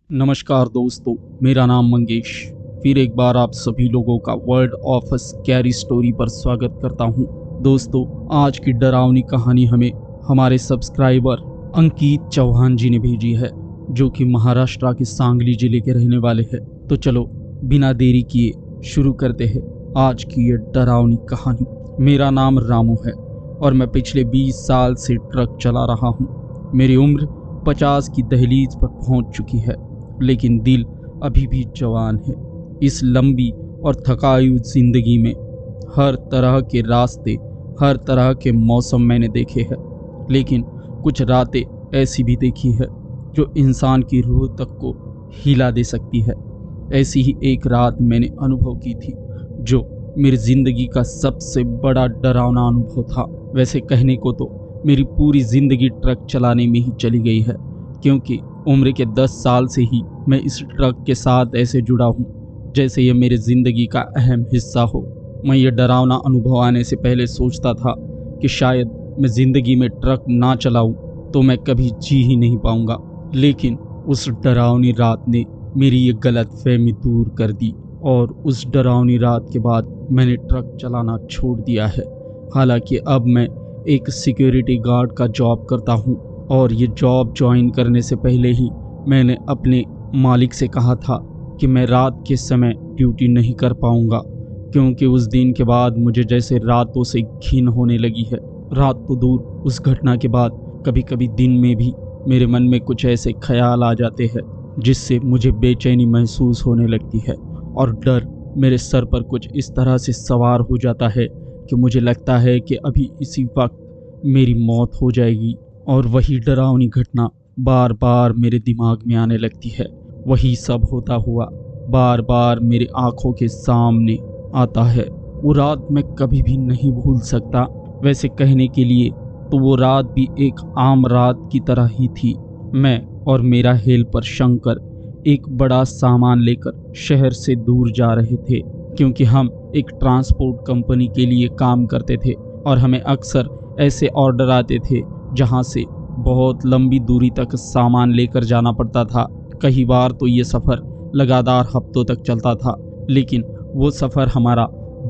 नमस्कार दोस्तों, मेरा नाम मंगेश। फिर एक बार आप सभी लोगों का वर्ल्ड ऑफ स्कैरी स्टोरी पर स्वागत करता हूं। दोस्तों, आज की डरावनी कहानी हमें हमारे सब्सक्राइबर अंकित चौहान जी ने भेजी है, जो कि महाराष्ट्र के सांगली जिले के रहने वाले हैं। तो चलो बिना देरी किए शुरू करते हैं आज की ये डरावनी कहानी। मेरा नाम रामू है और मैं पिछले 20 साल से ट्रक चला रहा हूँ। मेरी उम्र 50 की दहलीज पर पहुंच चुकी है, लेकिन दिल अभी भी जवान है। इस लंबी और थकाऊ जिंदगी में हर तरह के रास्ते, हर तरह के मौसम मैंने देखे हैं, लेकिन कुछ रातें ऐसी भी देखी है जो इंसान की रूह तक को हिला दे सकती है। ऐसी ही एक रात मैंने अनुभव की थी, जो मेरी जिंदगी का सबसे बड़ा डरावना अनुभव था। वैसे कहने को तो मेरी पूरी जिंदगी ट्रक चलाने में ही चली गई है, क्योंकि उम्र के 10 साल से ही मैं इस ट्रक के साथ ऐसे जुड़ा हूँ जैसे ये मेरी ज़िंदगी का अहम हिस्सा हो। मैं ये डरावना अनुभव आने से पहले सोचता था कि शायद मैं ज़िंदगी में ट्रक ना चलाऊं तो मैं कभी जी ही नहीं पाऊंगा, लेकिन उस डरावनी रात ने मेरी ये गलतफहमी दूर कर दी और उस डरावनी रात के बाद मैंने ट्रक चलाना छोड़ दिया है। हालांकि अब मैं एक सिक्योरिटी गार्ड का जॉब करता हूँ और ये जॉब ज्वाइन करने से पहले ही मैंने अपने मालिक से कहा था कि मैं रात के समय ड्यूटी नहीं कर पाऊंगा, क्योंकि उस दिन के बाद मुझे जैसे रातों से घिन होने लगी है। रात तो दूर, उस घटना के बाद कभी कभी दिन में भी मेरे मन में कुछ ऐसे ख्याल आ जाते हैं जिससे मुझे बेचैनी महसूस होने लगती है और डर मेरे सर पर कुछ इस तरह से सवार हो जाता है कि मुझे लगता है कि अभी इसी वक्त मेरी मौत हो जाएगी। और वही डरावनी घटना बार बार मेरे दिमाग में आने लगती है। वही सब होता हुआ बार बार मेरी आंखों के सामने आता है। वो रात मैं कभी भी नहीं भूल सकता। वैसे कहने के लिए तो वो रात भी एक आम रात की तरह ही थी। मैं और मेरा हेल्पर शंकर एक बड़ा सामान लेकर शहर से दूर जा रहे थे, क्योंकि हम एक ट्रांसपोर्ट कंपनी के लिए काम करते थे और हमें अक्सर ऐसे ऑर्डर आते थे जहां से बहुत लंबी दूरी तक सामान लेकर जाना पड़ता था। कई बार तो ये सफ़र लगातार हफ्तों तक चलता था, लेकिन वो सफ़र हमारा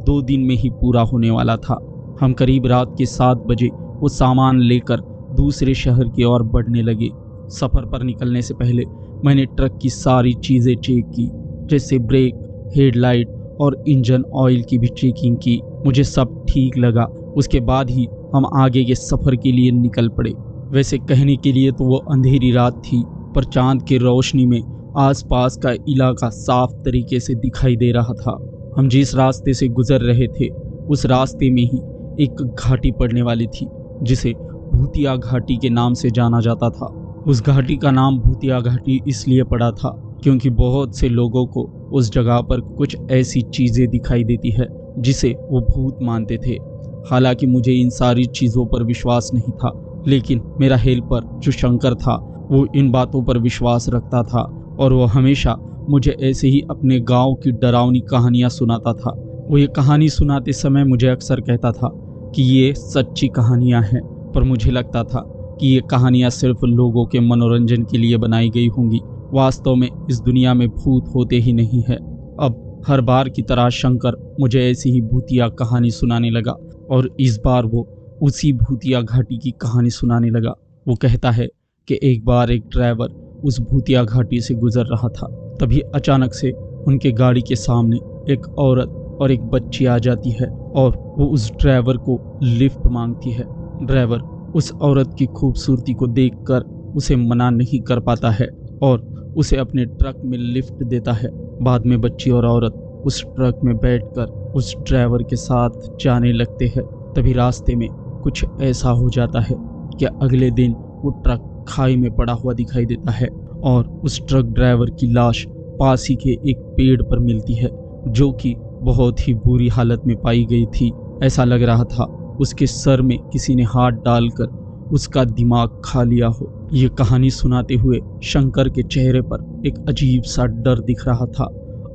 2 दिन में ही पूरा होने वाला था। हम करीब रात के 7 बजे वो सामान लेकर दूसरे शहर की ओर बढ़ने लगे। सफ़र पर निकलने से पहले मैंने ट्रक की सारी चीज़ें चेक की, जैसे ब्रेक, हेडलाइट और इंजन ऑयल की भी चेकिंग की। मुझे सब ठीक लगा। उसके बाद ही हम आगे के सफ़र के लिए निकल पड़े। वैसे कहने के लिए तो वो अंधेरी रात थी, पर चांद की रोशनी में आसपास का इलाका साफ तरीके से दिखाई दे रहा था। हम जिस रास्ते से गुजर रहे थे, उस रास्ते में ही एक घाटी पड़ने वाली थी, जिसे भूतिया घाटी के नाम से जाना जाता था। उस घाटी का नाम भूतिया घाटी इसलिए पड़ा था क्योंकि बहुत से लोगों को उस जगह पर कुछ ऐसी चीज़ें दिखाई देती है जिसे वो भूत मानते थे। हालांकि मुझे इन सारी चीज़ों पर विश्वास नहीं था, लेकिन मेरा हेल्पर जो शंकर था वो इन बातों पर विश्वास रखता था और वो हमेशा मुझे ऐसे ही अपने गांव की डरावनी कहानियां सुनाता था। वो ये कहानी सुनाते समय मुझे अक्सर कहता था कि ये सच्ची कहानियां हैं, पर मुझे लगता था कि ये कहानियां सिर्फ लोगों के मनोरंजन के लिए बनाई गई होंगी। वास्तव में इस दुनिया में भूत होते ही नहीं है। अब हर बार की तरह शंकर मुझे ऐसी ही भूतिया कहानी सुनाने लगा और इस बार वो उसी भूतिया घाटी की कहानी सुनाने लगा। वो कहता है कि एक बार एक ड्राइवर उस भूतिया घाटी से गुजर रहा था। तभी अचानक से उनके गाड़ी के सामने एक औरत और एक बच्ची आ जाती है और वो उस ड्राइवर को लिफ्ट मांगती है। ड्राइवर उस औरत की खूबसूरती को देखकर उसे मना नहीं कर पाता है और उसे अपने ट्रक में लिफ्ट देता है। बाद में बच्ची और औरत उस ट्रक में बैठकर उस ड्राइवर के साथ जाने लगते हैं। तभी रास्ते में कुछ ऐसा हो जाता है कि अगले दिन वो ट्रक खाई में पड़ा हुआ दिखाई देता है और उस ट्रक ड्राइवर की लाश पास ही के एक पेड़ पर मिलती है, जो कि बहुत ही बुरी हालत में पाई गई थी। ऐसा लग रहा था उसके सर में किसी ने हाथ डालकर उसका दिमाग खा लिया हो। ये कहानी सुनाते हुए शंकर के चेहरे पर एक अजीब सा डर दिख रहा था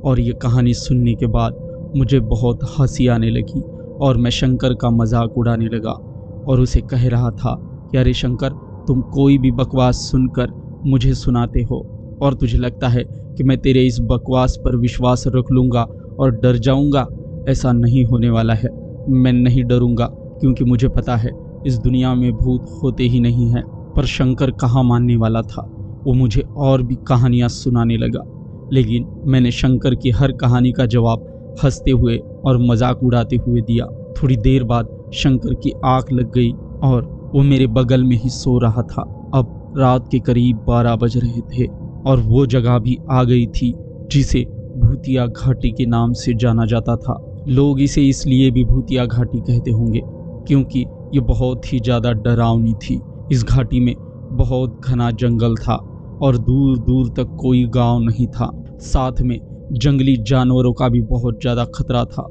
और ये कहानी सुनने के बाद मुझे बहुत हंसी आने लगी और मैं शंकर का मजाक उड़ाने लगा और उसे कह रहा था कि अरे शंकर, तुम कोई भी बकवास सुनकर मुझे सुनाते हो, और तुझे लगता है कि मैं तेरे इस बकवास पर विश्वास रख लूँगा और डर जाऊँगा। ऐसा नहीं होने वाला है। मैं नहीं डरूँगा, क्योंकि मुझे पता है इस दुनिया में भूत होते ही नहीं हैं। पर शंकर कहाँ मानने वाला था। वो मुझे और भी कहानियाँ सुनाने लगा, लेकिन मैंने शंकर की हर कहानी का जवाब हंसते हुए और मजाक उड़ाते हुए दिया। थोड़ी देर बाद शंकर की आंख लग गई और वो मेरे बगल में ही सो रहा था। अब रात के करीब 12 बज रहे थे और वो जगह भी आ गई थी जिसे भूतिया घाटी के नाम से जाना जाता था। लोग इसे इसलिए भी भूतिया घाटी कहते होंगे क्योंकि ये बहुत ही ज़्यादा डरावनी थी। इस घाटी में बहुत घना जंगल था और दूर दूर तक कोई गांव नहीं था। साथ में जंगली जानवरों का भी बहुत ज़्यादा खतरा था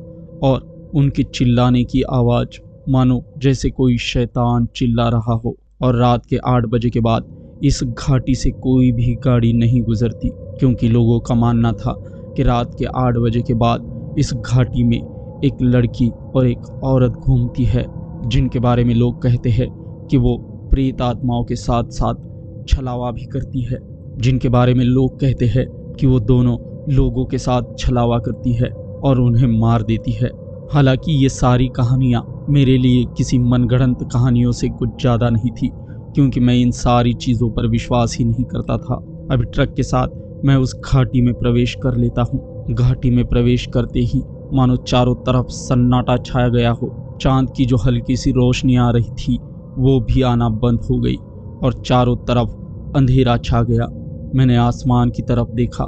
और उनके चिल्लाने की आवाज़ मानो जैसे कोई शैतान चिल्ला रहा हो। और रात के 8 बजे के बाद इस घाटी से कोई भी गाड़ी नहीं गुजरती, क्योंकि लोगों का मानना था कि रात के 8 बजे के बाद इस घाटी में एक लड़की और एक औरत घूमती है, जिनके बारे में लोग कहते हैं कि वो प्रेत आत्माओं के साथ साथ छलावा भी करती है। जिनके बारे में लोग कहते हैं कि वो दोनों लोगों के साथ छलावा करती है और उन्हें मार देती है। हालांकि ये सारी कहानियाँ मेरे लिए किसी मनगढ़ंत कहानियों से कुछ ज़्यादा नहीं थी, क्योंकि मैं इन सारी चीज़ों पर विश्वास ही नहीं करता था। अभी ट्रक के साथ मैं उस घाटी में प्रवेश कर लेता हूँ। घाटी में प्रवेश करते ही मानो चारों तरफ सन्नाटा छाया गया हो। चांद की जो हल्की सी रोशनी आ रही थी वो भी आना बंद हो गई और चारों तरफ अंधेरा छा गया। मैंने आसमान की तरफ देखा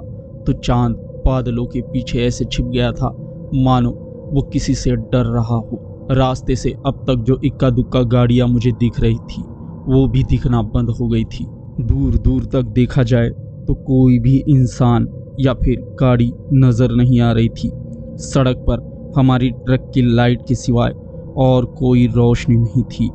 तो चांद बादलों के पीछे ऐसे छिप गया था मानो वो किसी से डर रहा हो। रास्ते से अब तक जो इक्का दुक्का गाड़ियां मुझे दिख रही थी वो भी दिखना बंद हो गई थी। दूर दूर तक देखा जाए तो कोई भी इंसान या फिर गाड़ी नजर नहीं आ रही थी। सड़क पर हमारी ट्रक की लाइट के सिवाय और कोई रोशनी नहीं थी।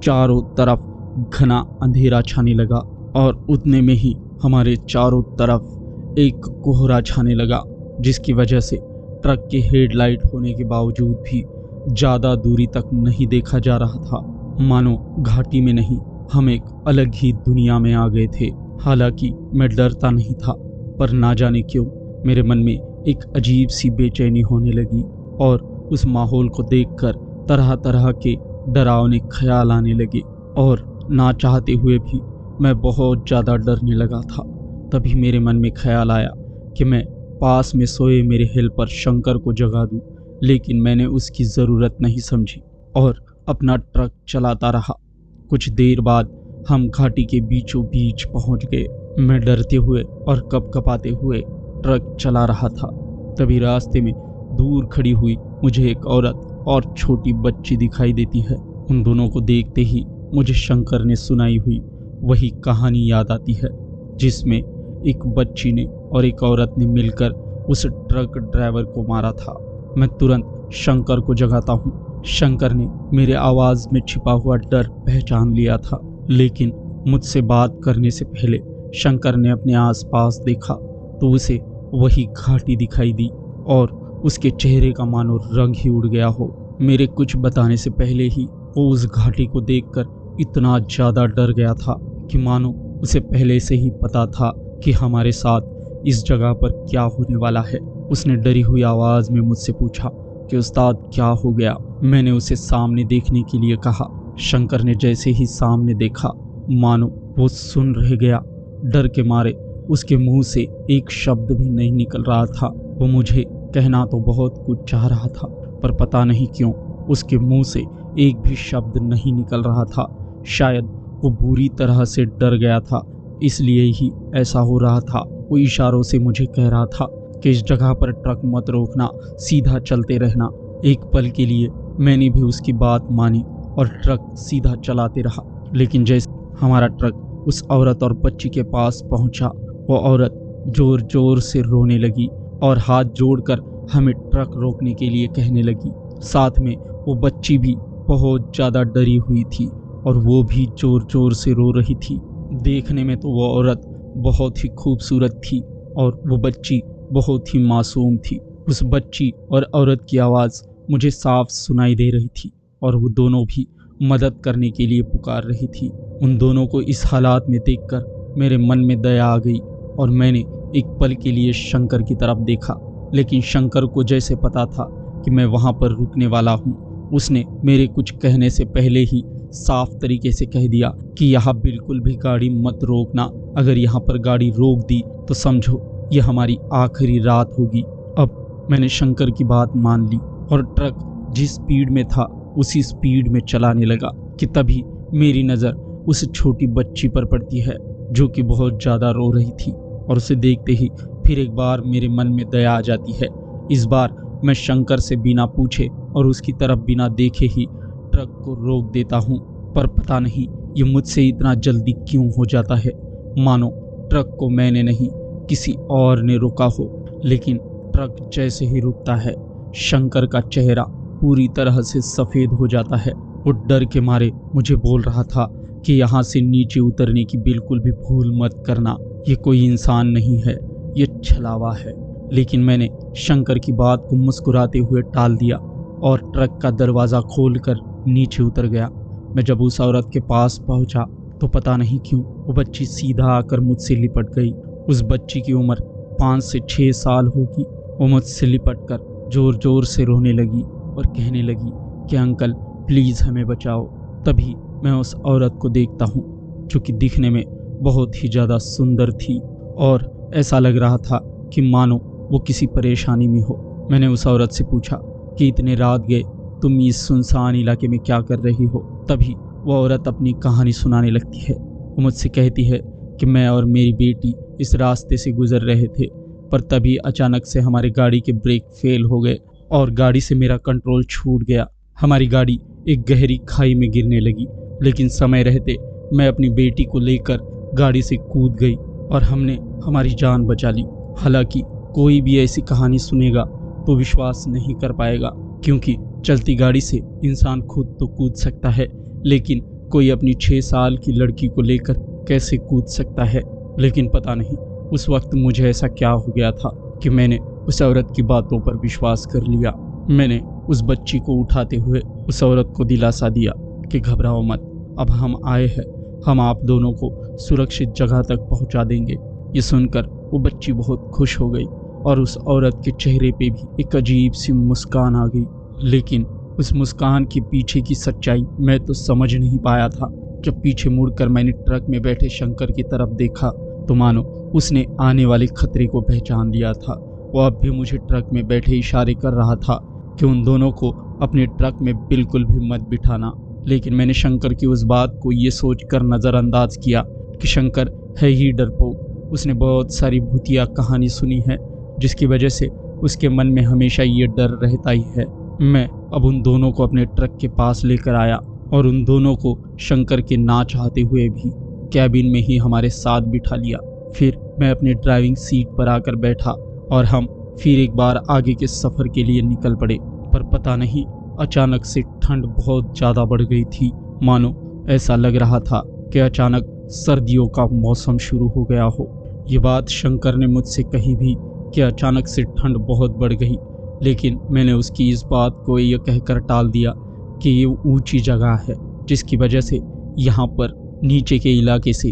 चारों तरफ घना अंधेरा छाने लगा और उतने में ही हमारे चारों तरफ एक कोहरा छाने लगा, जिसकी वजह से ट्रक के हेडलाइट होने के बावजूद भी ज़्यादा दूरी तक नहीं देखा जा रहा था। मानो घाटी में नहीं, हम एक अलग ही दुनिया में आ गए थे। हालांकि मैं डरता नहीं था, पर ना जाने क्यों मेरे मन में एक अजीब सी बेचैनी होने लगी और उस माहौल को देखकर तरह तरह के डरावने ख्याल आने लगे और ना चाहते हुए भी मैं बहुत ज़्यादा डरने लगा था। तभी मेरे मन में ख्याल आया कि मैं पास में सोए मेरे हेल्पर शंकर को जगा दूं, लेकिन मैंने उसकी ज़रूरत नहीं समझी और अपना ट्रक चलाता रहा। कुछ देर बाद हम घाटी के बीचों बीच पहुंच गए। मैं डरते हुए और कपकपाते हुए ट्रक चला रहा था। तभी रास्ते में दूर खड़ी हुई मुझे एक औरत और छोटी बच्ची दिखाई देती है। उन दोनों को देखते ही मुझे शंकर ने सुनाई हुई वही कहानी याद आती है, जिसमें एक बच्ची ने और एक औरत ने मिलकर उस ट्रक ड्राइवर को मारा था। मैं तुरंत शंकर को जगाता हूँ। शंकर ने मेरे आवाज़ में छिपा हुआ डर पहचान लिया था, लेकिन मुझसे बात करने से पहले शंकर ने अपने आसपास देखा तो उसे वही घाटी दिखाई दी और उसके चेहरे का मानो रंग ही उड़ गया हो। मेरे कुछ बताने से पहले ही वो उस घाटी को देखकर इतना ज़्यादा डर गया था कि मानो उसे पहले से ही पता था कि हमारे साथ इस जगह पर क्या होने वाला है। उसने डरी हुई आवाज़ में मुझसे पूछा कि उस्ताद क्या हो गया। मैंने उसे सामने देखने के लिए कहा। शंकर ने जैसे ही सामने देखा मानो वो सुन रह गया। डर के मारे उसके मुंह से एक शब्द भी नहीं निकल रहा था। वो मुझे कहना तो बहुत कुछ चाह रहा था, पर पता नहीं क्यों उसके मुंह से एक भी शब्द नहीं निकल रहा था। शायद वो बुरी तरह से डर गया था, इसलिए ही ऐसा हो रहा था। वो इशारों से मुझे कह रहा था कि इस जगह पर ट्रक मत रोकना, सीधा चलते रहना। एक पल के लिए मैंने भी उसकी बात मानी और ट्रक सीधा चलाते रहा। लेकिन जैसे हमारा ट्रक उस औरत और बच्ची के पास पहुंचा, वो औरत जोर जोर से रोने लगी और हाथ जोड़कर हमें ट्रक रोकने के लिए कहने लगी। साथ में वो बच्ची भी बहुत ज़्यादा डरी हुई थी और वो भी जोर जोर से रो रही थी। देखने में तो वो औरत बहुत ही खूबसूरत थी और वो बच्ची बहुत ही मासूम थी। उस बच्ची और औरत की आवाज़ मुझे साफ सुनाई दे रही थी और वो दोनों भी मदद करने के लिए पुकार रही थी। उन दोनों को इस हालात में देखकर मेरे मन में दया आ गई और मैंने एक पल के लिए शंकर की तरफ देखा, लेकिन शंकर को जैसे पता था कि मैं वहाँ पर रुकने वाला हूँ, उसने मेरे कुछ कहने से पहले ही साफ तरीके से कह दिया कि यहाँ बिल्कुल भी गाड़ी मत रोकना। अगर यहाँ पर गाड़ी रोक दी तो समझो ये हमारी आखिरी रात होगी। अब मैंने शंकर की बात मान ली और ट्रक जिस स्पीड में था उसी स्पीड में चलाने लगा कि तभी मेरी नज़र उस छोटी बच्ची पर पड़ती है जो कि बहुत ज़्यादा रो रही थी, और उसे देखते ही फिर एक बार मेरे मन में दया आ जाती है। इस बार मैं शंकर से बिना पूछे और उसकी तरफ बिना देखे ही ट्रक को रोक देता हूँ, पर पता नहीं ये मुझसे इतना जल्दी क्यों हो जाता है, मानो ट्रक को मैंने नहीं किसी और ने रोका हो। लेकिन ट्रक जैसे ही रुकता है शंकर का चेहरा पूरी तरह से सफ़ेद हो जाता है। वो डर के मारे मुझे बोल रहा था कि यहाँ से नीचे उतरने की बिल्कुल भी भूल मत करना, ये कोई इंसान नहीं है, ये छलावा है। लेकिन मैंने शंकर की बात को मुस्कुराते हुए टाल दिया और ट्रक का दरवाज़ा खोलकर नीचे उतर गया। मैं जब उस औरत के पास पहुंचा तो पता नहीं क्यों वो बच्ची सीधा आकर मुझसे लिपट गई। उस बच्ची की उम्र 5 से 6 साल होगी। वो मुझसे लिपट कर ज़ोर ज़ोर से रोने लगी और कहने लगी कि अंकल प्लीज़ हमें बचाओ। तभी मैं उस औरत को देखता हूँ जो कि दिखने में बहुत ही ज़्यादा सुंदर थी और ऐसा लग रहा था कि मानो वो किसी परेशानी में हो। मैंने उस औरत से पूछा कि इतने रात गए तुम इस सुनसान इलाके में क्या कर रही हो। तभी वो औरत अपनी कहानी सुनाने लगती है। वो मुझसे कहती है कि मैं और मेरी बेटी इस रास्ते से गुजर रहे थे, पर तभी अचानक से हमारी गाड़ी के ब्रेक फेल हो गए और गाड़ी से मेरा कंट्रोल छूट गया। हमारी गाड़ी एक गहरी खाई में गिरने लगी, लेकिन समय रहते मैं अपनी बेटी को लेकर गाड़ी से कूद गई और हमने हमारी जान बचा ली। हालांकि कोई भी ऐसी कहानी सुनेगा तो विश्वास नहीं कर पाएगा, क्योंकि चलती गाड़ी से इंसान खुद तो कूद सकता है, लेकिन कोई अपनी 6 साल की लड़की को लेकर कैसे कूद सकता है। लेकिन पता नहीं उस वक्त मुझे ऐसा क्या हो गया था कि मैंने उस औरत की बातों पर विश्वास कर लिया। मैंने उस बच्ची को उठाते हुए उस औरत को दिलासा दिया कि घबराओ मत, अब हम आए हैं, हम आप दोनों को सुरक्षित जगह तक पहुंचा देंगे। ये सुनकर वो बच्ची बहुत खुश हो गई और उस औरत के चेहरे पे भी एक अजीब सी मुस्कान आ गई। लेकिन उस मुस्कान के पीछे की सच्चाई मैं तो समझ नहीं पाया था। जब पीछे मुड़कर मैंने ट्रक में बैठे शंकर की तरफ देखा तो मानो उसने आने वाले खतरे को पहचान लिया था। वो अब भी मुझे ट्रक में बैठे इशारे कर रहा था कि उन दोनों को अपने ट्रक में बिल्कुल भी मत बिठाना। लेकिन मैंने शंकर की उस बात को ये सोचकर नज़रअंदाज किया कि शंकर है ही डरपोक। उसने बहुत सारी भूतिया कहानी सुनी है जिसकी वजह से उसके मन में हमेशा ये डर रहता ही है। मैं अब उन दोनों को अपने ट्रक के पास लेकर आया और उन दोनों को शंकर के ना चाहते हुए भी कैबिन में ही हमारे साथ बिठा लिया। फिर मैं अपनी ड्राइविंग सीट पर आकर बैठा और हम फिर एक बार आगे के सफ़र के लिए निकल पड़े। पर पता नहीं अचानक से ठंड बहुत ज़्यादा बढ़ गई थी, मानो ऐसा लग रहा था कि अचानक सर्दियों का मौसम शुरू हो गया हो। ये बात शंकर ने मुझसे कही भी कि अचानक से ठंड बहुत बढ़ गई, लेकिन मैंने उसकी इस बात को ये कहकर टाल दिया कि ये ऊंची जगह है जिसकी वजह से यहाँ पर नीचे के इलाके से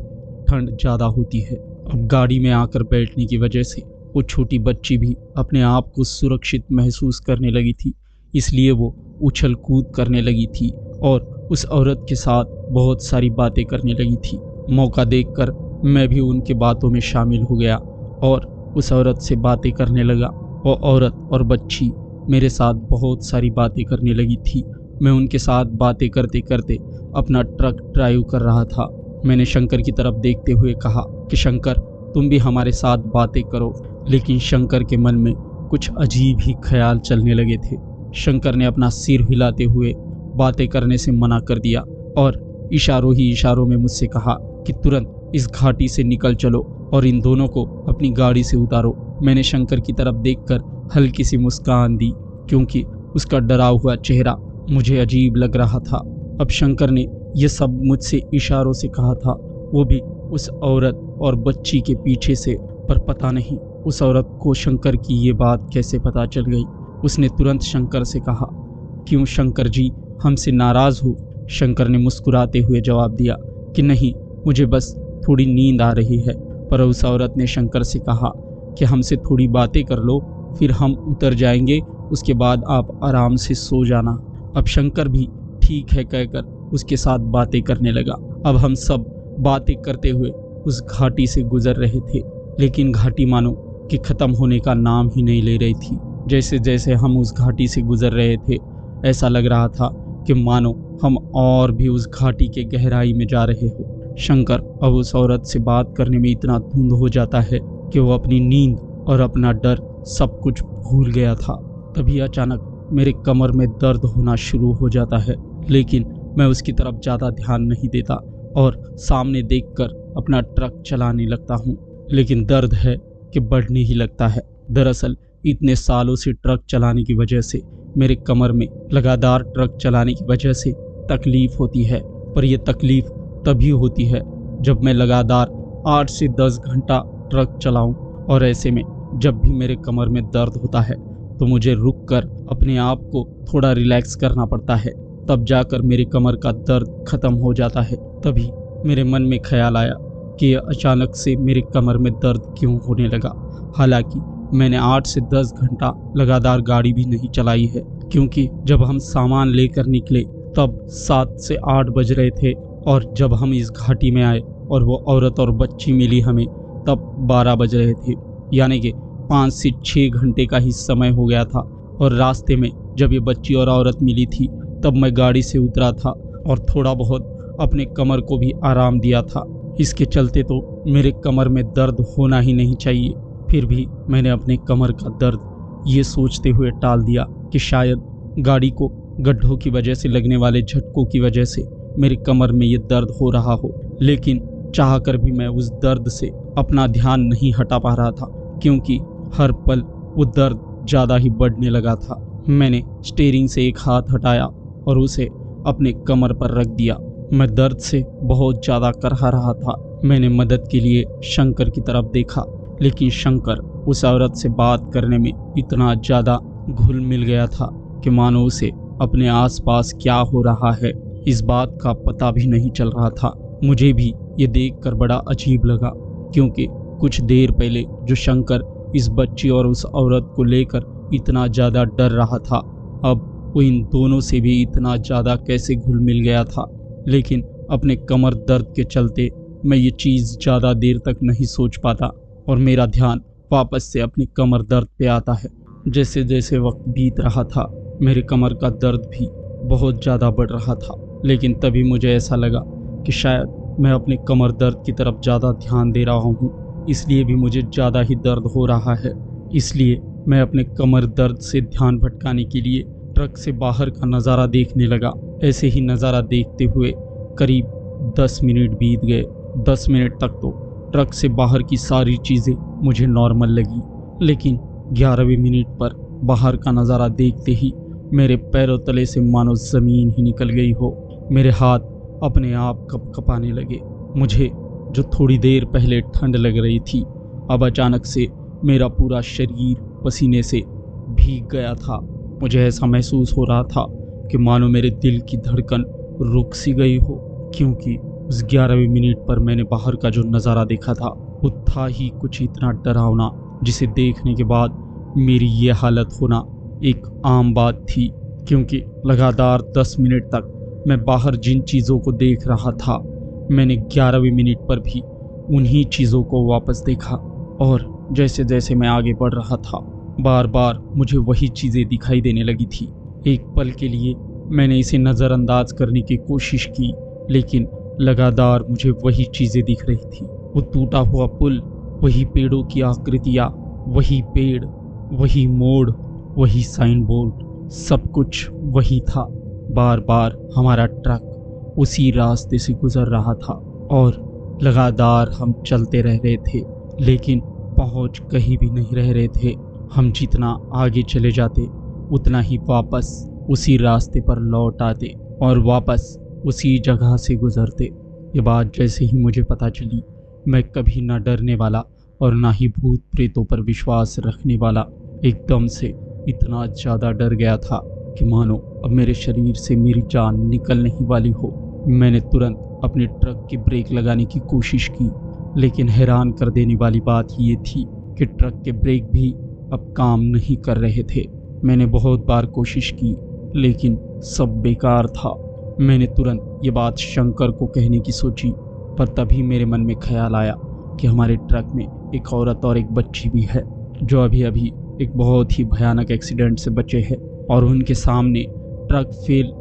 ठंड ज़्यादा होती है। अब गाड़ी में आकर बैठने की वजह से वो छोटी बच्ची भी अपने आप को सुरक्षित महसूस करने लगी थी, इसलिए वो उछल कूद करने लगी थी और उस औरत के साथ बहुत सारी बातें करने लगी थी। मौका देखकर मैं भी उनके बातों में शामिल हो गया और उस औरत से बातें करने लगा। वो औरत और बच्ची मेरे साथ बहुत सारी बातें करने लगी थी। मैं उनके साथ बातें करते करते अपना ट्रक ड्राइव कर रहा था। मैंने शंकर की तरफ देखते हुए कहा कि शंकर तुम भी हमारे साथ बातें करो, लेकिन शंकर के मन में कुछ अजीब ही ख्याल चलने लगे थे। शंकर ने अपना सिर हिलाते हुए बातें करने से मना कर दिया और इशारों ही इशारों में मुझसे कहा कि तुरंत इस घाटी से निकल चलो और इन दोनों को अपनी गाड़ी से उतारो। मैंने शंकर की तरफ देखकर हल्की सी मुस्कान दी, क्योंकि उसका डरा हुआ चेहरा मुझे अजीब लग रहा था। अब शंकर ने यह सब मुझसे इशारों से कहा था, वो भी उस औरत और बच्ची के पीछे से। पर पता नहीं उस औरत को शंकर की ये बात कैसे पता चल गई। उसने तुरंत शंकर से कहा, क्यों शंकर जी, हमसे नाराज़ हो? शंकर ने मुस्कुराते हुए जवाब दिया कि नहीं, मुझे बस थोड़ी नींद आ रही है पर उस औरत ने शंकर से कहा कि हमसे थोड़ी बातें कर लो, फिर हम उतर जाएंगे, उसके बाद आप आराम से सो जाना। अब शंकर भी ठीक है कहकर उसके साथ बातें करने लगा। अब हम सब बातें करते हुए उस घाटी से गुजर रहे थे, लेकिन घाटी मानो कि ख़त्म होने का नाम ही नहीं ले रही थी। जैसे जैसे हम उस घाटी से गुजर रहे थे, ऐसा लग रहा था कि मानो हम और भी उस घाटी के गहराई में जा रहे हो। शंकर अब उस औरत से बात करने में इतना धुंध हो जाता है कि वो अपनी नींद और अपना डर सब कुछ भूल गया था। तभी अचानक मेरे कमर में दर्द होना शुरू हो जाता है, लेकिन मैं उसकी तरफ ज़्यादा ध्यान नहीं देता और सामने देखकर अपना ट्रक चलाने लगता हूँ। लेकिन दर्द है कि बढ़ने ही लगता है। दरअसल इतने सालों से ट्रक चलाने की वजह से मेरे कमर में लगातार ट्रक चलाने की वजह से तकलीफ़ होती है, पर यह तकलीफ़ तभी होती है जब मैं लगातार 8 से 10 घंटा ट्रक चलाऊं। और ऐसे में जब भी मेरे कमर में दर्द होता है तो मुझे रुककर अपने आप को थोड़ा रिलैक्स करना पड़ता है, तब जाकर मेरे कमर का दर्द ख़त्म हो जाता है। तभी मेरे मन में ख्याल आया कि अचानक से मेरे कमर में दर्द क्यों होने लगा। हालांकि मैंने 8 से 10 घंटा लगातार गाड़ी भी नहीं चलाई है, क्योंकि जब हम सामान लेकर निकले तब 7 से 8 बज रहे थे, और जब हम इस घाटी में आए और वो औरत और बच्ची मिली हमें तब 12 बज रहे थे। यानी कि 5 से 6 घंटे का ही समय हो गया था। और रास्ते में जब ये बच्ची और औरत मिली थी तब मैं गाड़ी से उतरा था और थोड़ा बहुत अपने कमर को भी आराम दिया था। इसके चलते तो मेरे कमर में दर्द होना ही नहीं चाहिए, फिर भी मैंने अपने कमर का दर्द ये सोचते हुए टाल दिया कि शायद गाड़ी को गड्ढों की वजह से लगने वाले झटकों की वजह से मेरी कमर में ये दर्द हो रहा हो। लेकिन चाहकर भी मैं उस दर्द से अपना ध्यान नहीं हटा पा रहा था, क्योंकि हर पल वो दर्द ज़्यादा ही बढ़ने लगा था। मैंने स्टीयरिंग से एक हाथ हटाया और उसे अपने कमर पर रख दिया। मैं दर्द से बहुत ज़्यादा करहा रहा था। मैंने मदद के लिए शंकर की तरफ देखा, लेकिन शंकर उस औरत से बात करने में इतना ज़्यादा घुल मिल गया था कि मानो उसे अपने आसपास क्या हो रहा है इस बात का पता भी नहीं चल रहा था। मुझे भी ये देखकर बड़ा अजीब लगा, क्योंकि कुछ देर पहले जो शंकर इस बच्ची और उस औरत को लेकर इतना ज़्यादा डर रहा था, अब वो इन दोनों से भी इतना ज़्यादा कैसे घुल मिल गया था। लेकिन अपने कमर दर्द के चलते मैं ये चीज़ ज़्यादा देर तक नहीं सोच पाता और मेरा ध्यान वापस से अपनी कमर दर्द पे आता है। जैसे जैसे वक्त बीत रहा था मेरे कमर का दर्द भी बहुत ज़्यादा बढ़ रहा था, लेकिन तभी मुझे ऐसा लगा कि शायद मैं अपने कमर दर्द की तरफ ज़्यादा ध्यान दे रहा हूँ, इसलिए भी मुझे ज़्यादा ही दर्द हो रहा है। इसलिए मैं अपने कमर दर्द से ध्यान भटकाने के लिए ट्रक से बाहर का नज़ारा देखने लगा। ऐसे ही नज़ारा देखते हुए करीब 10 मिनट बीत गए। 10 मिनट तक तो ट्रक से बाहर की सारी चीज़ें मुझे नॉर्मल लगी, लेकिन 11वें मिनट पर बाहर का नज़ारा देखते ही मेरे पैरों तले से मानो ज़मीन ही निकल गई हो। मेरे हाथ अपने आप कँपने लगे। मुझे जो थोड़ी देर पहले ठंड लग रही थी, अब अचानक से मेरा पूरा शरीर पसीने से भीग गया था। मुझे ऐसा महसूस हो रहा था कि मानो मेरे दिल की धड़कन रुक सी गई हो, क्योंकि उस 11वें मिनट पर मैंने बाहर का जो नज़ारा देखा था वो था ही कुछ इतना डरावना, जिसे देखने के बाद मेरी ये हालत होना एक आम बात थी। क्योंकि लगातार 10 मिनट तक मैं बाहर जिन चीज़ों को देख रहा था, मैंने 11वें मिनट पर भी उन्हीं चीज़ों को वापस देखा। और जैसे जैसे मैं आगे बढ़ रहा था, बार बार मुझे वही चीज़ें दिखाई देने लगी थी। एक पल के लिए मैंने इसे नज़रअंदाज करने की कोशिश की, लेकिन लगातार मुझे वही चीज़ें दिख रही थी। वो टूटा हुआ पुल, वही पेड़ों की आकृतियाँ, वही पेड़, वही मोड़, वही साइन बोर्ड, सब कुछ वही था। बार बार हमारा ट्रक उसी रास्ते से गुजर रहा था और लगातार हम चलते रह रहे थे, लेकिन पहुंच कहीं भी नहीं रह रहे थे। हम जितना आगे चले जाते उतना ही वापस उसी रास्ते पर लौट आते और वापस उसी जगह से गुजरते। ये बात जैसे ही मुझे पता चली, मैं कभी ना डरने वाला और ना ही भूत प्रेतों पर विश्वास रखने वाला एकदम से इतना ज़्यादा डर गया था कि मानो अब मेरे शरीर से मेरी जान निकलने ही वाली हो। मैंने तुरंत अपने ट्रक की ब्रेक लगाने की कोशिश की, लेकिन हैरान कर देने वाली बात ये थी कि ट्रक के ब्रेक भी अब काम नहीं कर रहे थे। मैंने बहुत बार कोशिश की लेकिन सब बेकार था। मैंने तुरंत ये बात शंकर को कहने की सोची, पर तभी मेरे मन में ख्याल आया कि हमारे ट्रक में एक औरत और एक बच्ची भी है जो अभी अभी एक बहुत ही भयानक एक्सीडेंट से बचे हैं, और उनके सामने ट्रक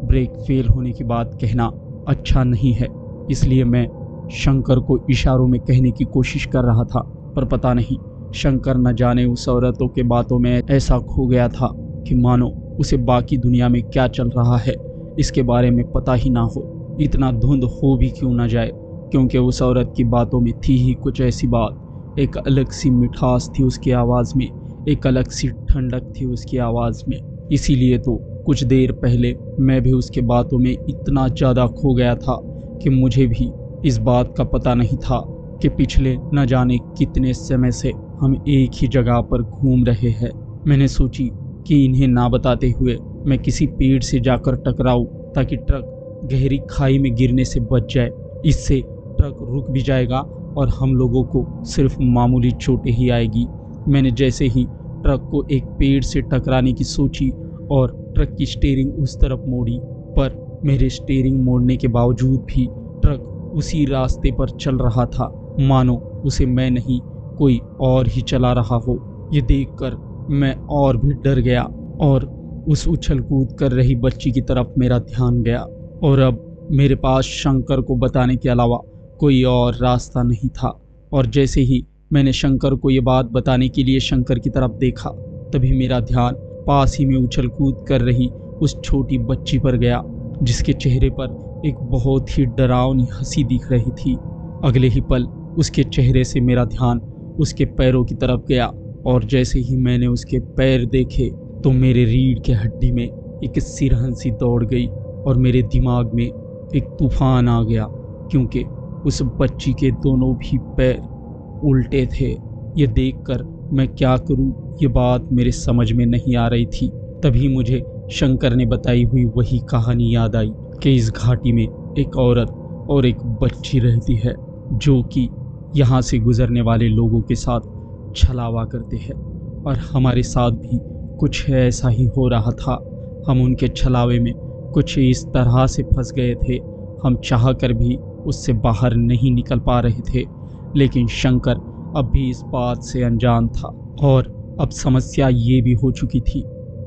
ब्रेक फेल होने की बात कहना अच्छा नहीं है। इसलिए मैं शंकर को इशारों में कहने की कोशिश कर रहा था, पर पता नहीं शंकर न जाने उस औरतों के बातों में ऐसा खो गया था कि मानो उसे बाकी दुनिया में क्या चल रहा है इसके बारे में पता ही ना हो। इतना धुंध हो भी क्यों ना जाए, क्योंकि उस औरत की बातों में थी ही कुछ ऐसी बात। एक अलग सी मिठास थी उसकी आवाज़ में, एक अलग सी ठंडक थी उसकी आवाज़ में। इसीलिए तो कुछ देर पहले मैं भी उसके बातों में इतना ज़्यादा खो गया था कि मुझे भी इस बात का पता नहीं था कि पिछले न जाने कितने समय से हम एक ही जगह पर घूम रहे हैं। मैंने सोची कि इन्हें ना बताते हुए मैं किसी पेड़ से जाकर टकराऊं ताकि ट्रक गहरी खाई में गिरने से बच जाए। इससे ट्रक रुक भी जाएगा और हम लोगों को सिर्फ मामूली चोटें ही आएगी। मैंने जैसे ही ट्रक को एक पेड़ से टकराने की सोची और ट्रक की स्टीयरिंग उस तरफ मोड़ी, पर मेरे स्टीयरिंग मोड़ने के बावजूद भी ट्रक उसी रास्ते पर चल रहा था, मानो उसे मैं नहीं कोई और ही चला रहा हो। ये देखकर मैं और भी डर गया और उस उछल कूद कर रही बच्ची की तरफ मेरा ध्यान गया, और अब मेरे पास शंकर को बताने के अलावा कोई और रास्ता नहीं था। और जैसे ही मैंने शंकर को ये बात बताने के लिए शंकर की तरफ देखा, तभी मेरा ध्यान पास ही में उछल कूद कर रही उस छोटी बच्ची पर गया, जिसके चेहरे पर एक बहुत ही डरावनी हंसी दिख रही थी। अगले ही पल उसके चेहरे से मेरा ध्यान उसके पैरों की तरफ गया, और जैसे ही मैंने उसके पैर देखे तो मेरे रीढ़ के हड्डी में एक सिरहन सी दौड़ गई और मेरे दिमाग में एक तूफान आ गया, क्योंकि उस बच्ची के दोनों भी पैर उल्टे थे। ये देखकर मैं क्या करूं ये बात मेरे समझ में नहीं आ रही थी। तभी मुझे शंकर ने बताई हुई वही कहानी याद आई कि इस घाटी में एक औरत और एक बच्ची रहती है जो कि यहाँ से गुजरने वाले लोगों के साथ छलावा करते हैं, और हमारे साथ भी कुछ ऐसा ही हो रहा था। हम उनके छलावे में कुछ इस तरह से फंस गए थे, हम चाह कर भी उससे बाहर नहीं निकल पा रहे थे। लेकिन शंकर अब भी इस बात से अनजान था, और अब समस्या ये भी हो चुकी थी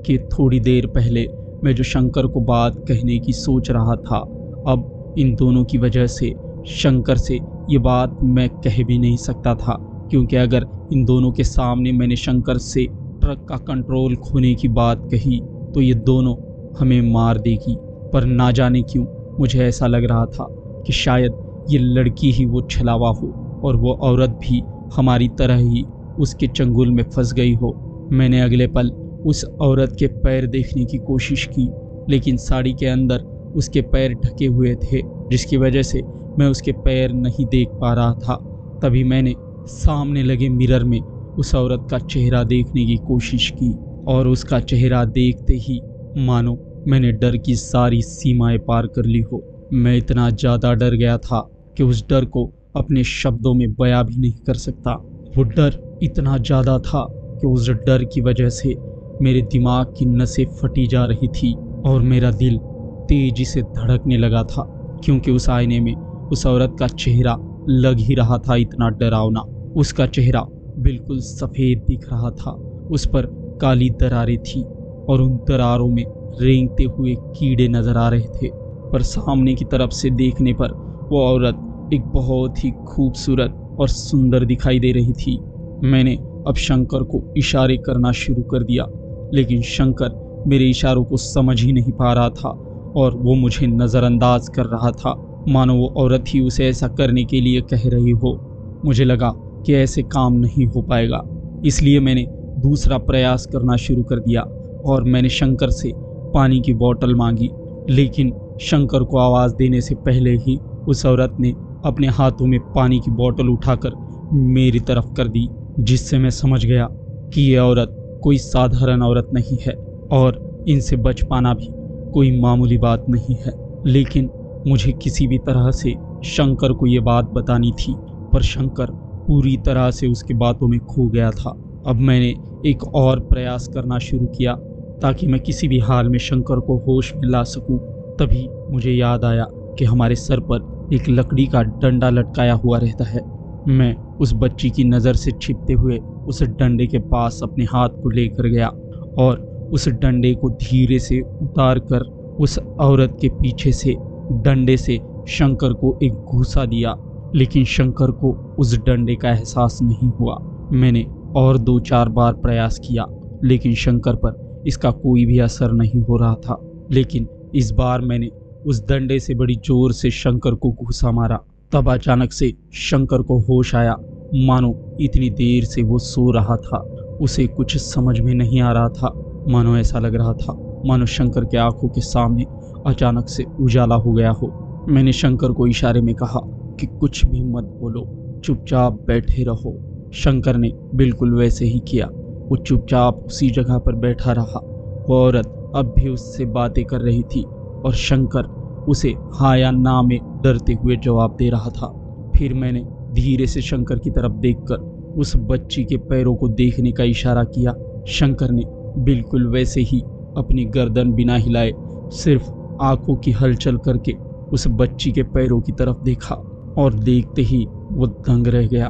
कि थोड़ी देर पहले मैं जो शंकर को बात कहने की सोच रहा था, अब इन दोनों की वजह से शंकर से ये बात मैं कह भी नहीं सकता था, क्योंकि अगर इन दोनों के सामने मैंने शंकर से ट्रक का कंट्रोल खोने की बात कही तो ये दोनों हमें मार देगी। पर ना जाने क्यों मुझे ऐसा लग रहा था कि शायद ये लड़की ही वो छलावा हो और वो औरत भी हमारी तरह ही उसके चंगुल में फंस गई हो। मैंने अगले पल उस औरत के पैर देखने की कोशिश की, लेकिन साड़ी के अंदर उसके पैर ढके हुए थे, जिसकी वजह से मैं उसके पैर नहीं देख पा रहा था। तभी मैंने सामने लगे मिरर में उस औरत का चेहरा देखने की कोशिश की, और उसका चेहरा देखते ही मानो मैंने डर की सारी सीमाएं पार कर ली हो। मैं इतना ज़्यादा डर गया था कि उस डर को अपने शब्दों में बयां भी नहीं कर सकता। वो डर इतना ज़्यादा था कि उस डर की वजह से मेरे दिमाग की नसें फटी जा रही थी और मेरा दिल तेजी से धड़कने लगा था, क्योंकि उस आईने में उस औरत का चेहरा लग ही रहा था इतना डरावना। उसका चेहरा बिल्कुल सफ़ेद दिख रहा था, उस पर काली दरारें थी और उन दरारों में रेंगते हुए कीड़े नजर आ रहे थे। पर सामने की तरफ से देखने पर वो औरत एक बहुत ही खूबसूरत और सुंदर दिखाई दे रही थी। मैंने अब शंकर को इशारे करना शुरू कर दिया, लेकिन शंकर मेरे इशारों को समझ ही नहीं पा रहा था और वो मुझे नज़रअंदाज कर रहा था, मानो वो औरत ही उसे ऐसा करने के लिए कह रही हो। मुझे लगा कि ऐसे काम नहीं हो पाएगा, इसलिए मैंने दूसरा प्रयास करना शुरू कर दिया और मैंने शंकर से पानी की बोतल मांगी। लेकिन शंकर को आवाज़ देने से पहले ही उस औरत ने अपने हाथों में पानी की बोतल उठाकर मेरी तरफ कर दी, जिससे मैं समझ गया कि ये औरत कोई साधारण औरत नहीं है और इनसे बच पाना भी कोई मामूली बात नहीं है। लेकिन मुझे किसी भी तरह से शंकर को ये बात बतानी थी, पर शंकर पूरी तरह से उसकी बातों में खो गया था। अब मैंने एक और प्रयास करना शुरू किया ताकि मैं किसी भी हाल में शंकर को होश में ला सकूं। तभी मुझे याद आया कि हमारे सर पर एक लकड़ी का डंडा लटकाया हुआ रहता है। मैं उस बच्ची की नज़र से छिपते हुए उस डंडे के पास अपने हाथ को लेकर गया और उस डंडे को धीरे से उतार कर उस औरत के पीछे से डंडे से शंकर को एक घूसा दिया। लेकिन शंकर को उस डंडे का एहसास नहीं हुआ। मैंने और 2-4 बार प्रयास किया लेकिन शंकर पर इसका कोई भी असर नहीं हो रहा था। लेकिन इस बार मैंने उस डंडे से बड़ी जोर से शंकर को घूसा मारा। तब अचानक से शंकर को होश आया। मानो इतनी देर से वो सो रहा था, उसे कुछ समझ में नहीं आ रहा था। मानो ऐसा लग रहा था मानो शंकर के आंखों के सामने अचानक से उजाला हो गया हो। मैंने शंकर को इशारे में कहा कि कुछ भी मत बोलो, चुपचाप बैठे रहो। शंकर ने बिल्कुल वैसे ही किया। वो चुपचाप उसी जगह पर बैठा रहा। वो औरत अब भी उससे बातें कर रही थी और शंकर उसे हाँ या ना में डरते हुए जवाब दे रहा था। फिर मैंने धीरे से शंकर की तरफ देखकर उस बच्ची के पैरों को देखने का इशारा किया। शंकर ने बिल्कुल वैसे ही अपनी गर्दन बिना हिलाए सिर्फ आंखों की हलचल करके उस बच्ची के पैरों की तरफ देखा और देखते ही वो दंग रह गया।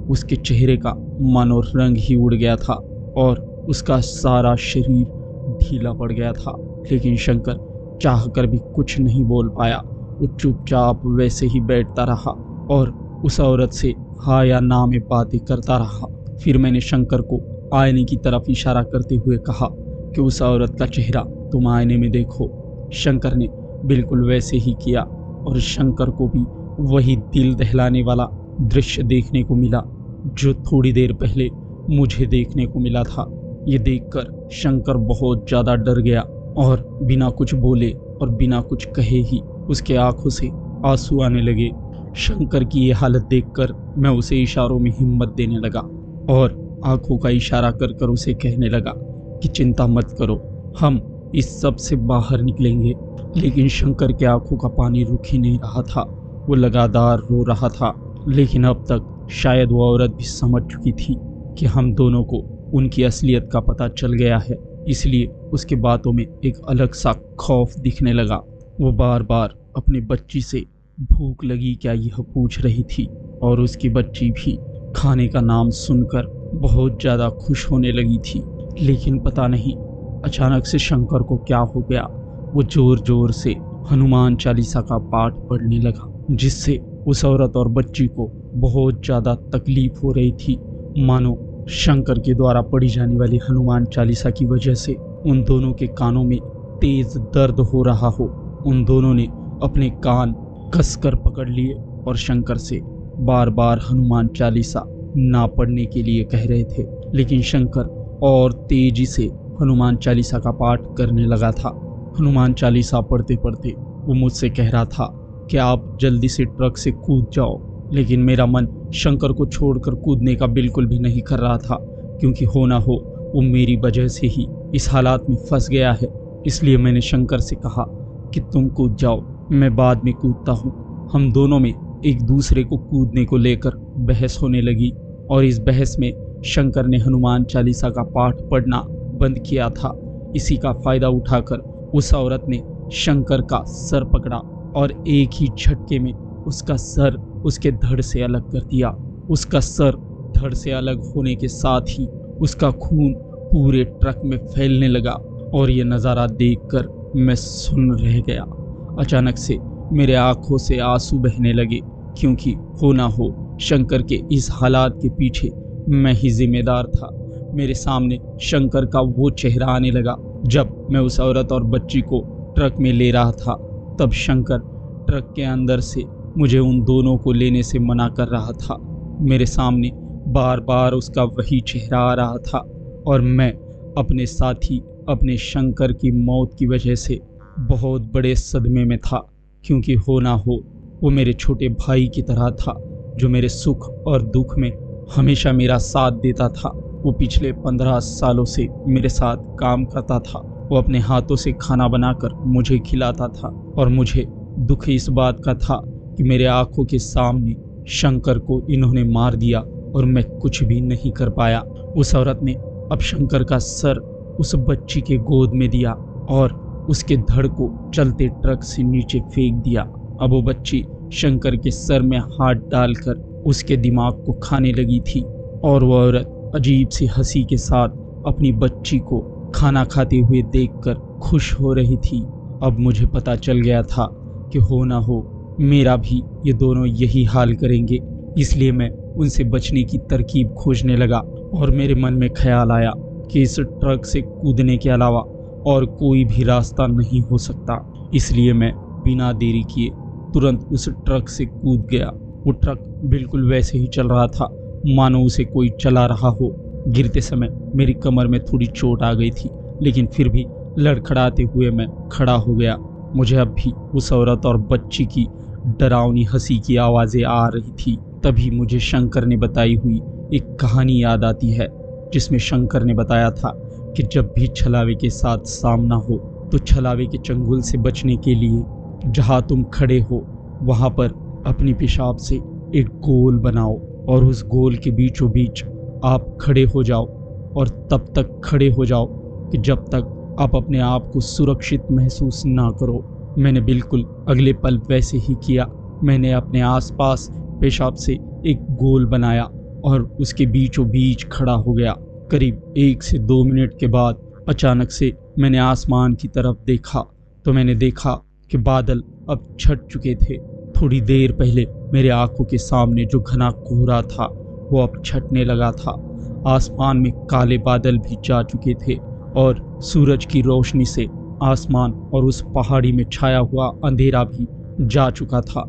उसके चेहरे का मानो रंग ही उड़ गया था और उसका सारा शरीर ढीला पड़ गया था। लेकिन शंकर चाहकर भी कुछ नहीं बोल पाया। वो चुपचाप वैसे ही बैठता रहा और उस औरत से हाँ या ना में बातें करता रहा। फिर मैंने शंकर को आईने की तरफ इशारा करते हुए कहा कि उस औरत का चेहरा तुम आईने में देखो। शंकर ने बिल्कुल वैसे ही किया और शंकर को भी वही दिल दहलाने वाला दृश्य देखने को मिला जो थोड़ी देर पहले मुझे देखने को मिला था। ये देखकर शंकर बहुत ज़्यादा डर गया और बिना कुछ बोले और बिना कुछ कहे ही उसके आंखों से आंसू आने लगे। शंकर की ये हालत देखकर मैं उसे इशारों में हिम्मत देने लगा और आंखों का इशारा कर कर उसे कहने लगा कि चिंता मत करो, हम इस सब से बाहर निकलेंगे। लेकिन शंकर के आंखों का पानी रुक ही नहीं रहा था। वो लगातार रो रहा था। लेकिन अब तक शायद वो औरत भी समझ चुकी थी कि हम दोनों को उनकी असलियत का पता चल गया है, इसलिए उसके बातों में एक अलग सा खौफ दिखने लगा। वो बार बार अपनी बच्ची से भूख लगी क्या यह पूछ रही थी और उसकी बच्ची भी खाने का नाम सुनकर बहुत ज़्यादा खुश होने लगी थी। लेकिन पता नहीं अचानक से शंकर को क्या हो गया। वो जोर जोर से हनुमान चालीसा का पाठ पढ़ने लगा जिससे उस औरत और बच्ची को बहुत ज़्यादा तकलीफ हो रही थी। मानो शंकर के द्वारा पढ़ी जाने वाली हनुमान चालीसा की वजह से उन दोनों के कानों में तेज दर्द हो रहा हो। उन दोनों ने अपने कान कसकर पकड़ लिए और शंकर से बार बार हनुमान चालीसा ना पढ़ने के लिए कह रहे थे। लेकिन शंकर और तेजी से हनुमान चालीसा का पाठ करने लगा था। हनुमान चालीसा पढ़ते पढ़ते वो मुझसे कह रहा था कि आप जल्दी से ट्रक से कूद जाओ। लेकिन मेरा मन शंकर को छोड़कर कूदने का बिल्कुल भी नहीं कर रहा था, क्योंकि हो ना हो वो मेरी वजह से ही इस हालात में फंस गया है। इसलिए मैंने शंकर से कहा कि तुम कूद जाओ, मैं बाद में कूदता हूँ। हम दोनों में एक दूसरे को कूदने को लेकर बहस होने लगी और इस बहस में शंकर ने हनुमान चालीसा का पाठ पढ़ना बंद किया था। इसी का फायदा उठाकर उस औरत ने शंकर का सर पकड़ा और एक ही झटके में उसका सर उसके धड़ से अलग कर दिया। उसका सर धड़ से अलग होने के साथ ही उसका खून पूरे ट्रक में फैलने लगा और ये नज़ारा देखकर मैं सुन्न रह गया। अचानक से मेरे आंखों से आंसू बहने लगे, क्योंकि हो ना हो शंकर के इस हालात के पीछे मैं ही जिम्मेदार था। मेरे सामने शंकर का वो चेहरा आने लगा जब मैं उस औरत और बच्ची को ट्रक में ले रहा था। तब शंकर ट्रक के अंदर से मुझे उन दोनों को लेने से मना कर रहा था। मेरे सामने बार बार उसका वही चेहरा आ रहा था और मैं अपने साथी अपने शंकर की मौत की वजह से बहुत बड़े सदमे में था, क्योंकि हो ना हो वो मेरे छोटे भाई की तरह था जो मेरे सुख और दुख में हमेशा मेरा साथ देता था। वो पिछले 15 सालों से मेरे साथ काम करता था। वो अपने हाथों से खाना बनाकर मुझे खिलाता था और मुझे दुख इस बात का था कि मेरे आंखों के सामने शंकर को इन्होंने मार दिया और मैं कुछ भी नहीं कर पाया। उस औरत ने अब शंकर का सर उस बच्ची के गोद में दिया और उसके धड़ को चलते ट्रक से नीचे फेंक दिया। अब वो बच्ची शंकर के सर में हाथ डालकर उसके दिमाग को खाने लगी थी और वह औरत अजीब सी हंसी के साथ अपनी बच्ची को खाना खाते हुए देखकर खुश हो रही थी। अब मुझे पता चल गया था कि हो ना हो मेरा भी ये दोनों यही हाल करेंगे, इसलिए मैं उनसे बचने की तरकीब खोजने लगा और मेरे मन में ख्याल आया कि इस ट्रक से कूदने के अलावा और कोई भी रास्ता नहीं हो सकता। इसलिए मैं बिना देरी किए तुरंत उस ट्रक से कूद गया। वो ट्रक बिल्कुल वैसे ही चल रहा था मानो उसे कोई चला रहा हो। गिरते समय मेरी कमर में थोड़ी चोट आ गई थी, लेकिन फिर भी लड़खड़ाते हुए मैं खड़ा हो गया। मुझे अब भी उस औरत और बच्ची की डरावनी हंसी की आवाज़ें आ रही थी। तभी मुझे शंकर ने बताई हुई एक कहानी याद आती है, जिसमें शंकर ने बताया था कि जब भी छलावे के साथ सामना हो तो छलावे के चंगुल से बचने के लिए जहाँ तुम खड़े हो वहाँ पर अपनी पेशाब से एक गोल बनाओ और उस गोल के बीचों बीच आप खड़े हो जाओ और तब तक खड़े हो जाओ कि जब तक आप अपने आप को सुरक्षित महसूस ना करो। मैंने बिल्कुल अगले पल वैसे ही किया। मैंने अपने आसपास पेशाब से एक गोल बनाया और उसके बीचों बीच खड़ा हो गया। करीब 1 से 2 मिनट के बाद अचानक से मैंने आसमान की तरफ देखा तो मैंने देखा कि बादल अब छट चुके थे। थोड़ी देर पहले मेरे आंखों के सामने जो घना कोहरा था वो अब छटने लगा था। आसमान में काले बादल भी जा चुके थे और सूरज की रोशनी से आसमान और उस पहाड़ी में छाया हुआ अंधेरा भी जा चुका था।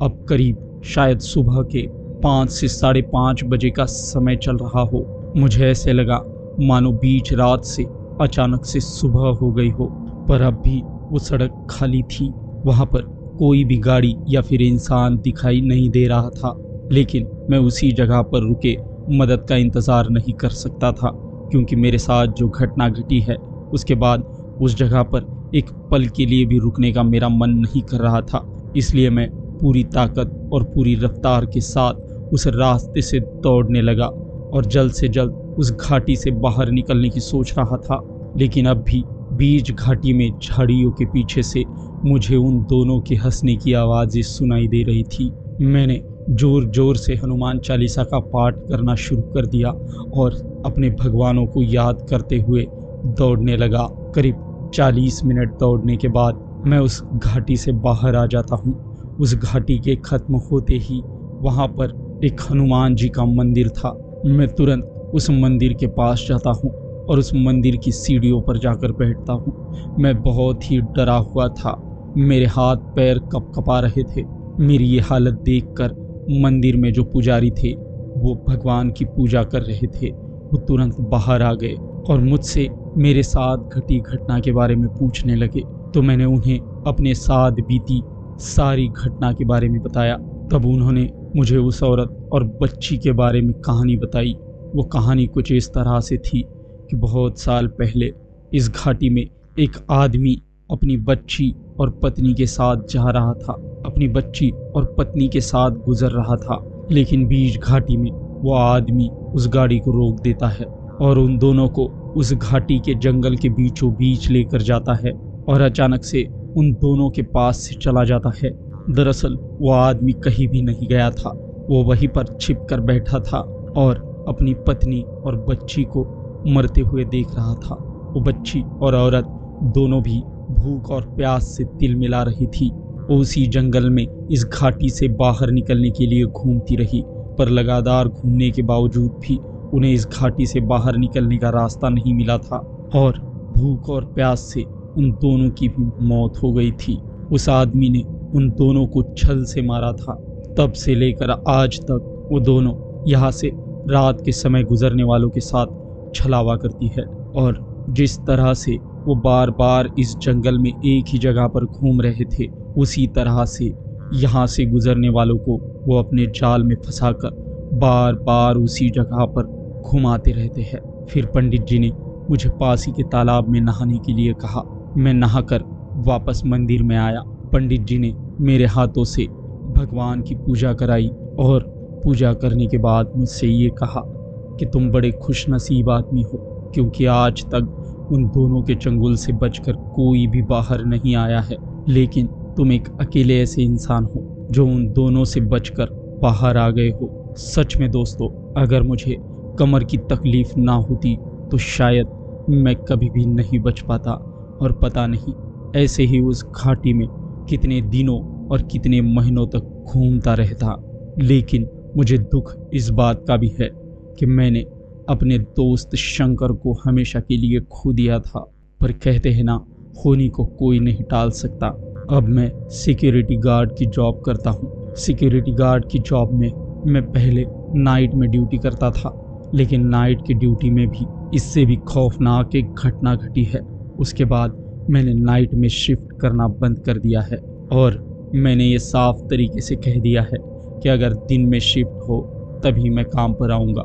अब करीब शायद सुबह के 5 से 5:30 बजे का समय चल रहा हो। मुझे ऐसे लगा मानो बीच रात से अचानक से सुबह हो गई हो, पर अब भी वो सड़क खाली थी। वहाँ पर कोई भी गाड़ी या फिर इंसान दिखाई नहीं दे रहा था, लेकिन मैं उसी जगह पर रुके मदद का इंतज़ार नहीं कर सकता था, क्योंकि मेरे साथ जो घटना घटी है उसके बाद उस जगह पर एक पल के लिए भी रुकने का मेरा मन नहीं कर रहा था। इसलिए मैं पूरी ताकत और पूरी रफ्तार के साथ उस रास्ते से दौड़ने लगा और जल्द से जल्द उस घाटी से बाहर निकलने की सोच रहा था। लेकिन अब भी बीच घाटी में झाड़ियों के पीछे से मुझे उन दोनों के हंसने की आवाज़ें सुनाई दे रही थी। मैंने जोर जोर से हनुमान चालीसा का पाठ करना शुरू कर दिया और अपने भगवानों को याद करते हुए दौड़ने लगा। करीब 40 मिनट दौड़ने के बाद मैं उस घाटी से बाहर आ जाता हूँ। उस घाटी के ख़त्म होते ही वहाँ पर एक हनुमान जी का मंदिर था। मैं तुरंत उस मंदिर के पास जाता हूँ और उस मंदिर की सीढ़ियों पर जाकर बैठता हूँ। मैं बहुत ही डरा हुआ था, मेरे हाथ पैर कँपा रहे थे। मेरी ये हालत देखकर मंदिर में जो पुजारी थे वो भगवान की पूजा कर रहे थे, वो तुरंत बाहर आ गए और मुझसे मेरे साथ घटी घटना के बारे में पूछने लगे। तो मैंने उन्हें अपने साथ बीती सारी घटना के बारे में बताया। तब उन्होंने मुझे उस औरत और बच्ची के बारे में कहानी बताई। वो कहानी कुछ इस तरह से थी कि बहुत साल पहले इस घाटी में एक आदमी अपनी बच्ची और पत्नी के साथ जा रहा था। अपनी बच्ची और पत्नी के साथ गुजर रहा था, लेकिन बीच घाटी में वो आदमी उस गाड़ी को रोक देता है और उन दोनों को उस घाटी के जंगल के बीचों बीच लेकर जाता है और अचानक से उन दोनों के पास से चला जाता है। दरअसल वो आदमी कहीं भी नहीं गया था, वो वहीं पर छिप कर बैठा था और अपनी पत्नी और बच्ची को मरते हुए देख रहा था। वो बच्ची और औरत दोनों भी भूख और प्यास से तिलमिला रही थी। वो उसी जंगल में इस घाटी से बाहर निकलने के लिए घूमती रही, पर लगातार घूमने के बावजूद भी उन्हें इस घाटी से बाहर निकलने का रास्ता नहीं मिला था और भूख और प्यास से उन दोनों की भी मौत हो गई थी। उस आदमी ने उन दोनों को छल से मारा था। तब से लेकर आज तक वो दोनों यहाँ से रात के समय गुजरने वालों के साथ छलावा करती है और जिस तरह से वो बार बार इस जंगल में एक ही जगह पर घूम रहे थे, उसी तरह से यहाँ से गुजरने वालों को वो अपने जाल में फंसाकर बार बार उसी जगह पर घुमाते रहते हैं। फिर पंडित जी ने मुझे पास ही के तालाब में नहाने के लिए कहा। मैं नहाकर वापस मंदिर में आया। पंडित जी ने मेरे हाथों से भगवान की पूजा कराई और पूजा करने के बाद मुझसे ये कहा कि तुम बड़े खुशनसीब आदमी हो, क्योंकि आज तक उन दोनों के चंगुल से बचकर कोई भी बाहर नहीं आया है, लेकिन तुम एक अकेले ऐसे इंसान हो जो उन दोनों से बचकर बाहर आ गए हो। सच में दोस्तों, अगर मुझे कमर की तकलीफ ना होती तो शायद मैं कभी भी नहीं बच पाता, और पता नहीं ऐसे ही उस घाटी में कितने दिनों और कितने महीनों तक घूमता रहता। लेकिन मुझे दुख इस बात का भी है कि मैंने अपने दोस्त शंकर को हमेशा के लिए खो दिया था। पर कहते हैं ना, होनी को कोई नहीं टाल सकता। अब मैं सिक्योरिटी गार्ड की जॉब करता हूँ। सिक्योरिटी गार्ड की जॉब में मैं पहले नाइट में ड्यूटी करता था, लेकिन नाइट की ड्यूटी में भी इससे भी खौफनाक एक घटना घटी है। उसके बाद मैंने नाइट में शिफ्ट करना बंद कर दिया है, और मैंने ये साफ तरीके से कह दिया है कि अगर दिन में शिफ्ट हो तभी मैं काम पर आऊँगा,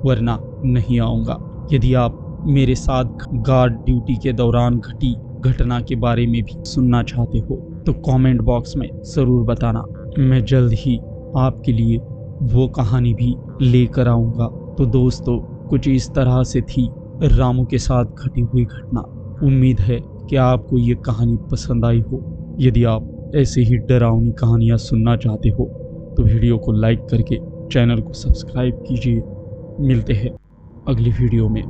वरना नहीं आऊँगा। यदि आप मेरे साथ गार्ड ड्यूटी के दौरान घटी घटना के बारे में भी सुनना चाहते हो तो कमेंट बॉक्स में ज़रूर बताना। मैं जल्द ही आपके लिए वो कहानी भी लेकर आऊँगा। तो दोस्तों, कुछ इस तरह से थी रामू के साथ घटी हुई घटना। उम्मीद है कि आपको ये कहानी पसंद आई हो। यदि आप ऐसे ही डरावनी कहानियाँ सुनना चाहते हो तो वीडियो को लाइक करके चैनल को सब्सक्राइब कीजिए। मिलते हैं अगली वीडियो में।